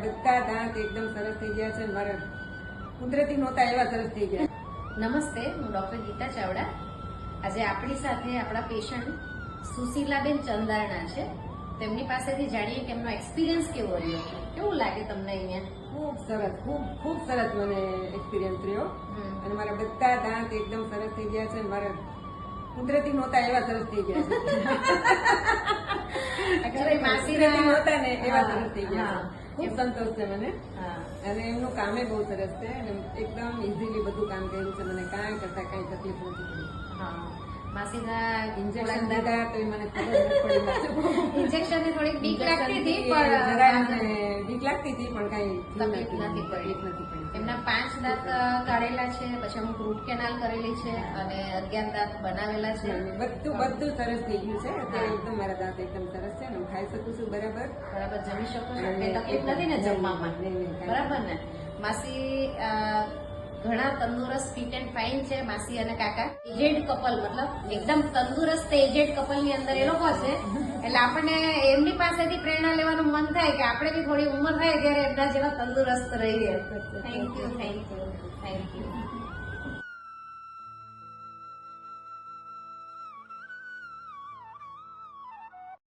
બધા દાંત એકદમ સરસ થઈ ગયા છે. મારા કુદરતી નહોતા એવા સરસ થઈ ગયા. નમસ્તે, હું ડોક્ટર ગીતા ચાવડા. આજે આપણી સાથે આપણા પેશન્ટ સુશીલાબેન ચંદારણા છે. તેમની પાસેથી જાણીએ કે એમનો એક્સપિરિયન્સ કેવો રહ્યો, કેવું લાગે તમને અહીંયા? ખૂબ સરસ, ખૂબ સરસ મને એક્સપિરિયન્સ રહ્યો. અને મારા બધા દાંત એકદમ સરસ થઈ ગયા છે. મારા કુદરતી નહોતા એવા સરસ થઈ ગયા છે. કુદરતી નહોતા ને એવા સરસ થઈ ગયા છે. ખૂબ સંતોષ છે મને. અને એમનું કામે બહુ સરસ છે. અને એકદમ ઇઝીલી બધું કામ કર્યું છે. મને કાંઈ કરતા કાંઈ તકલીફ નથી પડી. માસીના ઇન્જેક્શન દીધા તો મને ખબર નથી પડી. ઇન્જેક્શન ની થોડીક બીક લાગતી હતી, બીક લાગતી હતી પણ કાંઈ તકલીફ નથી પડી. એમના 5 દાંત કાઢેલા છે, પછી અમુક રૂટ કેનાલ કરેલી છે અને 11 દાંત બનાવેલા છે. બધું સરસ થઈ ગયું છે. અત્યારે એકદમ મારા દાંત એકદમ સરસ છે. હું ખાઈ શકું છું બરાબર જમી શકો છો, કઈ તકલીફ નથી ને જમવામાં? બરાબર ને? માસી ઘણા તંદુરસ્ત ફિટ એન્ડ ફાઇન છે. માસી અને કાકા એજેડ કપલ, મતલબ એકદમ તંદુરસ્ત એજેડ કપલ ની અંદર એ લોકો છે. એટલે આપણને એમની પાસેથી પ્રેરણા લેવાનું મન થાય કે આપણે બી થોડી ઉંમર થાય ત્યારે એમના જેવા તંદુરસ્ત રહીએ. Thank you.